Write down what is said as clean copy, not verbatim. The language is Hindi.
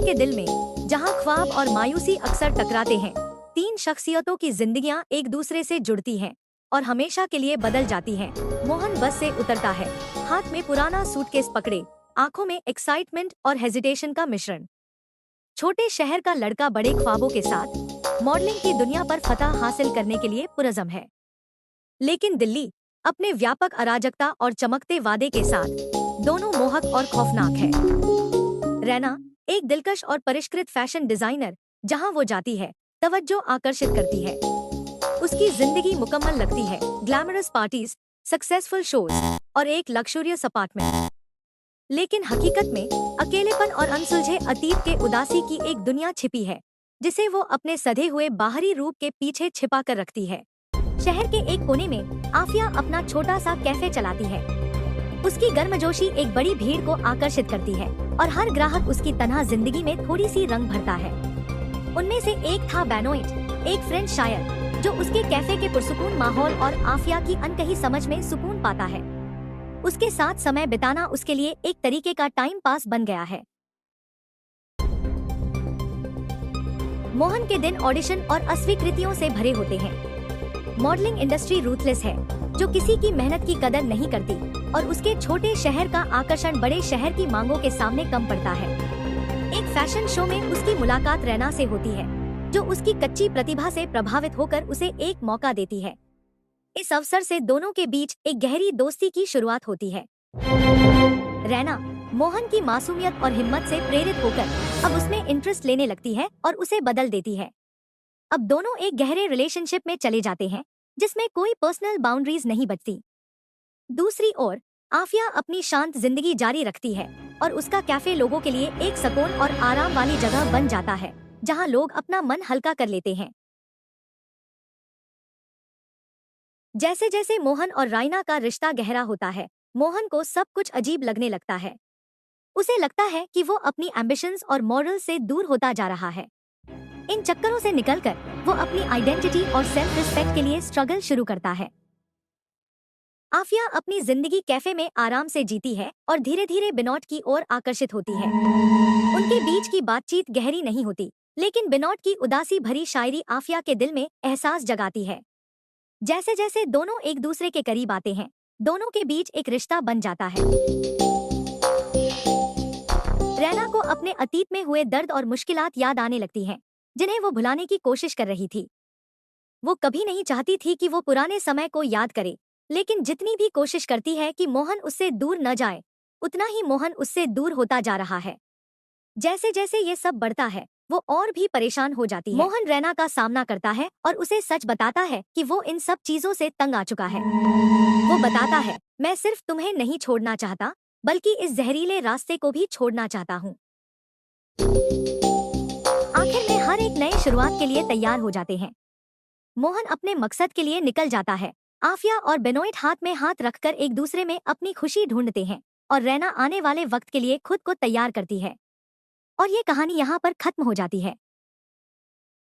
के दिल में, जहां ख्वाब और मायूसी अक्सर टकराते हैं, तीन शख्सियतों की जिंदगियां एक दूसरे से जुड़ती हैं और हमेशा के लिए बदल जाती हैं। मोहन बस से उतरता है, हाथ में पुराना सूटकेस पकड़े, आंखों में एक्साइटमेंट और हेजिटेशन का मिश्रण। छोटे शहर का लड़का बड़े ख्वाबों के साथ मॉडलिंग की दुनिया पर फतह हासिल करने के लिए पुरज़म है। लेकिन दिल्ली अपने व्यापक अराजकता और चमकते वादे के साथ दोनों मोहक और खौफनाक है। रैना एक दिलकश और परिष्कृत फैशन डिजाइनर, जहां वो जाती है, तवज्जो आकर्षित करती है। उसकी जिंदगी मुकम्मल लगती है, ग्लैमरस पार्टीज, सक्सेसफुल शोज और एक लग्जरियस अपार्टमेंट। लेकिन हकीकत में अकेलेपन और अनसुलझे अतीत के उदासी की एक दुनिया छिपी है, जिसे वो अपने सधे हुए बाहरी रूप के पीछे छिपा कर रखती है। शहर के एक कोने में आफिया अपना छोटा सा कैफे चलाती है। उसकी गर्मजोशी एक बड़ी भीड़ को आकर्षित करती है और हर ग्राहक उसकी तन्हा जिंदगी में थोड़ी सी रंग भरता है। उनमें से एक था बेनोइट, एक फ्रेंच शायर, जो उसके कैफे के पुरसुकून माहौल और आफिया की अनकही समझ में सुकून पाता है। उसके साथ समय बिताना उसके लिए एक तरीके का टाइम पास बन गया है। मोहन के दिन ऑडिशन और अस्वीकृतियों से भरे होते हैं। मॉडलिंग इंडस्ट्री रूथलेस है, जो किसी की मेहनत की कदर नहीं करती, और उसके छोटे शहर का आकर्षण बड़े शहर की मांगों के सामने कम पड़ता है। एक फैशन शो में उसकी मुलाकात रैना से होती है, जो उसकी कच्ची प्रतिभा से प्रभावित होकर उसे एक मौका देती है। इस अवसर से दोनों के बीच एक गहरी दोस्ती की शुरुआत होती है। रैना मोहन की मासूमियत और हिम्मत से प्रेरित होकर अब उसमें इंटरेस्ट लेने लगती है और उसे बदल देती है। अब दोनों एक गहरे रिलेशनशिप में चले जाते हैं, जिसमें कोई पर्सनल बाउंड्रीज नहीं बचती। दूसरी ओर आफिया अपनी शांत जिंदगी जारी रखती है और उसका कैफे लोगों के लिए एक सुकून और आराम वाली जगह बन जाता है, जहां लोग अपना मन हल्का कर लेते हैं। जैसे जैसे मोहन और राइना का रिश्ता गहरा होता है, मोहन को सब कुछ अजीब लगने लगता है। उसे लगता है कि वो अपनी एम्बिशंस और मॉरल से दूर होता जा रहा है। इन चक्करों से निकलकर वो अपनी आइडेंटिटी और सेल्फ रिस्पेक्ट के लिए स्ट्रगल शुरू करता है। आफिया अपनी जिंदगी कैफे में आराम से जीती है और धीरे धीरे बिनोट की ओर आकर्षित होती है। उनके बीच की बातचीत गहरी नहीं होती, लेकिन बिनोट की उदासी भरी शायरी आफिया के दिल में एहसास जगाती है। जैसे जैसे दोनों एक दूसरे के करीब आते हैं, दोनों के बीच एक रिश्ता बन जाता है। रैना को अपने अतीत में हुए दर्द और मुश्किलात याद आने लगती हैं, जिन्हें वो भुलाने की कोशिश कर रही थी। वो कभी नहीं चाहती थी कि वो पुराने समय को याद करे, लेकिन जितनी भी कोशिश करती है कि मोहन उससे दूर न जाए, उतना ही मोहन उससे दूर होता जा रहा है। जैसे जैसे ये सब बढ़ता है, वो और भी परेशान हो जाती है। मोहन रैना का सामना करता है और उसे सच बताता है कि वो इन सब चीजों से तंग आ चुका है। वो बताता है, मैं सिर्फ तुम्हें नहीं छोड़ना चाहता, बल्कि इस जहरीले रास्ते को भी छोड़ना चाहता हूँ। आखिर में हर एक नए शुरुआत के लिए तैयार हो जाते हैं। मोहन अपने मकसद के लिए निकल जाता है। आफिया और बेनोइट हाथ में हाथ रखकर एक दूसरे में अपनी खुशी ढूंढते हैं, और रैना आने वाले वक्त के लिए खुद को तैयार करती है। और ये कहानी यहाँ पर खत्म हो जाती है।